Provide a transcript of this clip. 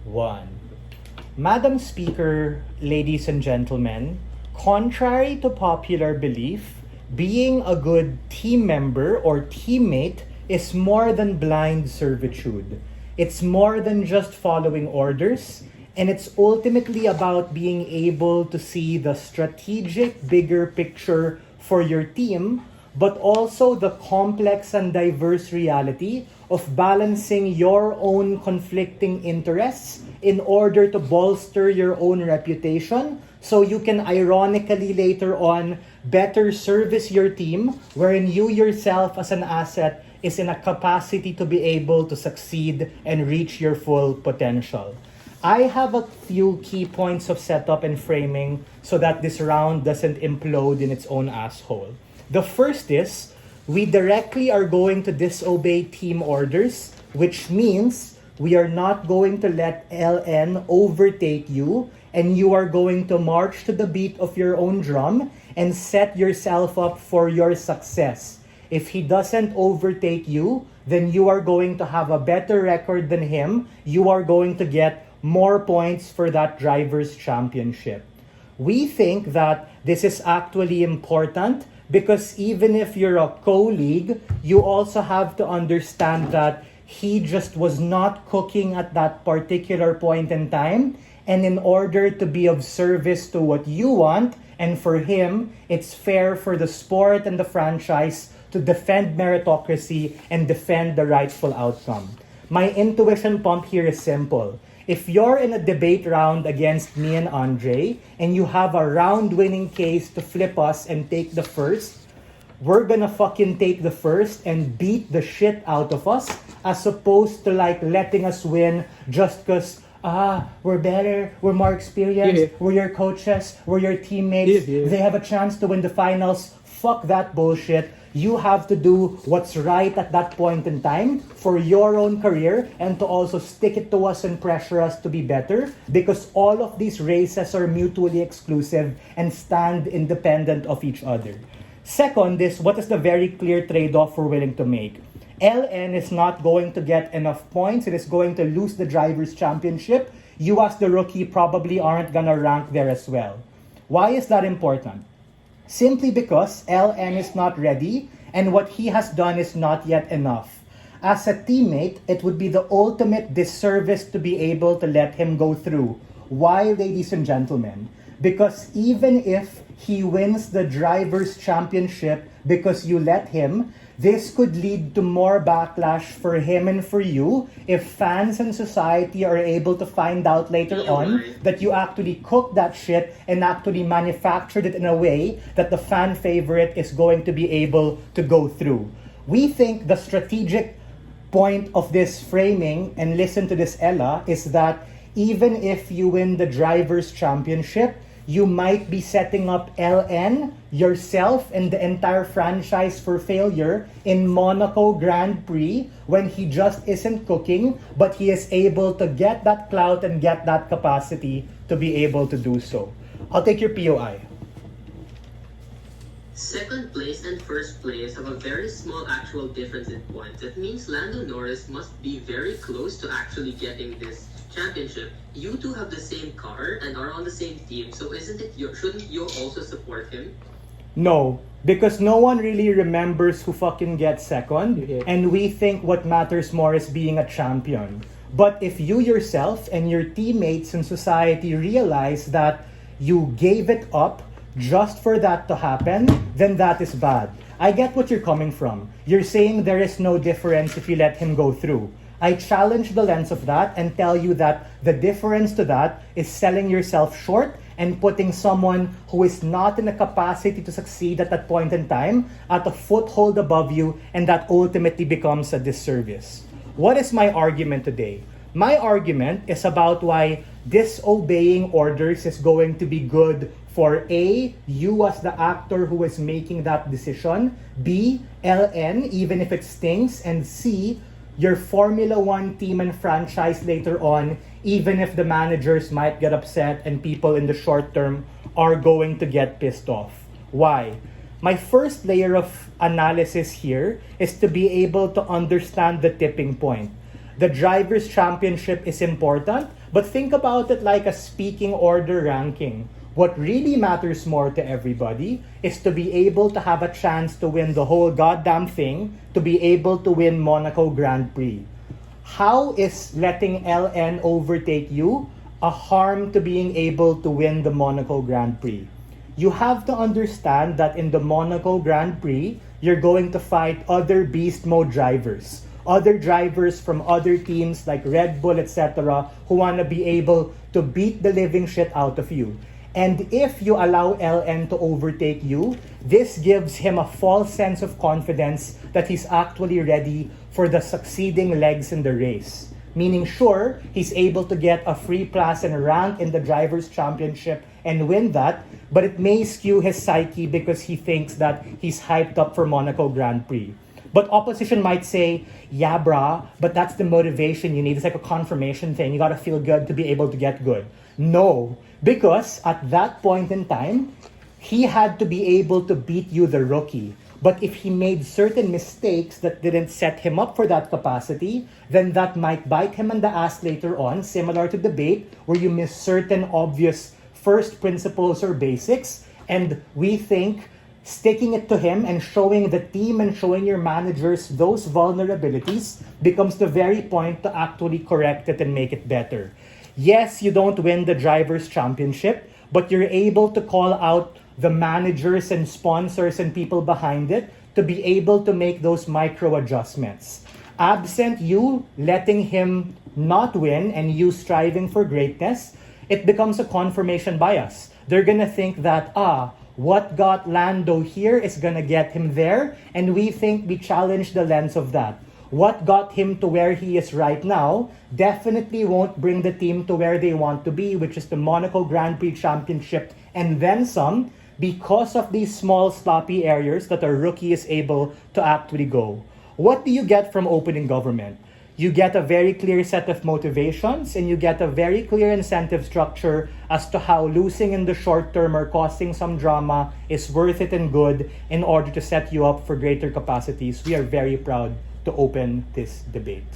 1. Madam Speaker, ladies and gentlemen, contrary to popular belief, being a good team member or teammate is more than blind servitude. It's more than just following orders, and it's ultimately about being able to see the strategic bigger picture for your team, but also the complex and diverse reality of balancing your own conflicting interests in order to bolster your own reputation so you can ironically later on better service your team, wherein you yourself as an asset is in a capacity to be able to succeed and reach your full potential. I have a few key points of setup and framing so that this round doesn't implode in its own asshole. The first is, we directly are going to disobey team orders, which means we are not going to let LN overtake you, and you are going to march to the beat of your own drum and set yourself up for your success. If he doesn't overtake you, then you are going to have a better record than him. You are going to get more points for that driver's championship. We think that this is actually important because even if you're a colleague, you also have to understand that he just was not cooking at that particular point in time. And in order to be of service to what you want, and for him, it's fair for the sport and the franchise to defend meritocracy and defend the rightful outcome. My intuition pump here is simple. If you're in a debate round against me and Andre, and you have a round-winning case to flip us and take the first, we're gonna fucking take the first and beat the shit out of us, as opposed to like letting us win just because we're better, we're more experienced, we're your coaches, we're your teammates, they have a chance to win the finals. Fuck that bullshit. You have to do what's right at that point in time for your own career and to also stick it to us and pressure us to be better, because all of these races are mutually exclusive and stand independent of each other. Second is, what is the very clear trade-off we're willing to make? LN is not going to get enough points. It is going to lose the Drivers' Championship. You as the rookie probably aren't going to rank there as well. Why is that important? Simply because LN is not ready and what he has done is not yet enough. As a teammate, it would be the ultimate disservice to be able to let him go through. Why, ladies and gentlemen? Because even if he wins the Drivers' Championship because you let him, this could lead to more backlash for him and for you if fans and society are able to find out later on that you actually cooked that shit and actually manufactured it in a way that the fan favorite is going to be able to go through. We think the strategic point of this framing, and listen to this, Ella, is that even if you win the Drivers' Championship, you might be setting up LN, yourself, and the entire franchise for failure in Monaco Grand Prix when he just isn't cooking, but he is able to get that clout and get that capacity to be able to do so. I'll take your POI. Second place and first place have a very small actual difference in points. That means Lando Norris must be very close to actually getting this championship. You two have the same car and are on the same team, so shouldn't you also support him? No, because no one really remembers who fucking gets second, and we think what matters more is being a champion. But if you yourself and your teammates in society realize that you gave it up just for that to happen, then that is bad. I get what you're coming from. You're saying there is no difference if you let him go through. I challenge the lens of that and tell you that the difference to that is selling yourself short and putting someone who is not in a capacity to succeed at that point in time at a foothold above you, and that ultimately becomes a disservice. What is my argument today? My argument is about why disobeying orders is going to be good for A, you as the actor who is making that decision, B, LN, even if it stinks, and C, your Formula One team and franchise later on, even if the managers might get upset and people in the short term are going to get pissed off. Why? My first layer of analysis here is to be able to understand the tipping point. The Drivers' Championship is important, But think about it like a speaking order ranking. What really matters more to everybody is to be able to have a chance to win the whole goddamn thing, to be able to win Monaco Grand Prix. How is letting LN overtake you a harm to being able to win the Monaco Grand Prix? You have to understand that in the Monaco Grand Prix, you're going to fight other beast mode drivers. Other drivers from other teams like Red Bull, etc., who want to be able to beat the living shit out of you. And if you allow LN to overtake you, this gives him a false sense of confidence that he's actually ready for the succeeding legs in the race. Meaning, sure, he's able to get a free place and rank in the Drivers' Championship and win that, but it may skew his psyche because he thinks that he's hyped up for Monaco Grand Prix. But opposition might say, yeah, brah, but that's the motivation you need. It's like a confirmation thing. You gotta feel good to be able to get good. No, because at that point in time, he had to be able to beat you, the rookie. But if he made certain mistakes that didn't set him up for that capacity, then that might bite him in the ass later on, similar to debate, where you miss certain obvious first principles or basics, and we think sticking it to him and showing the team and showing your managers those vulnerabilities becomes the very point to actually correct it and make it better. Yes, you don't win the Drivers' Championship, but you're able to call out the managers and sponsors and people behind it to be able to make those micro adjustments. Absent you letting him not win and you striving for greatness, it becomes a confirmation bias. They're gonna think that, what got Lando here is gonna get him there, and we think we challenge the lens of that. What got him to where he is right now definitely won't bring the team to where they want to be, which is the Monaco Grand Prix Championship and then some, because of these small sloppy areas that a rookie is able to actually go. What do you get from opening government? You get a very clear set of motivations and you get a very clear incentive structure as to how losing in the short term or causing some drama is worth it and good in order to set you up for greater capacities. We are very proud to open this debate.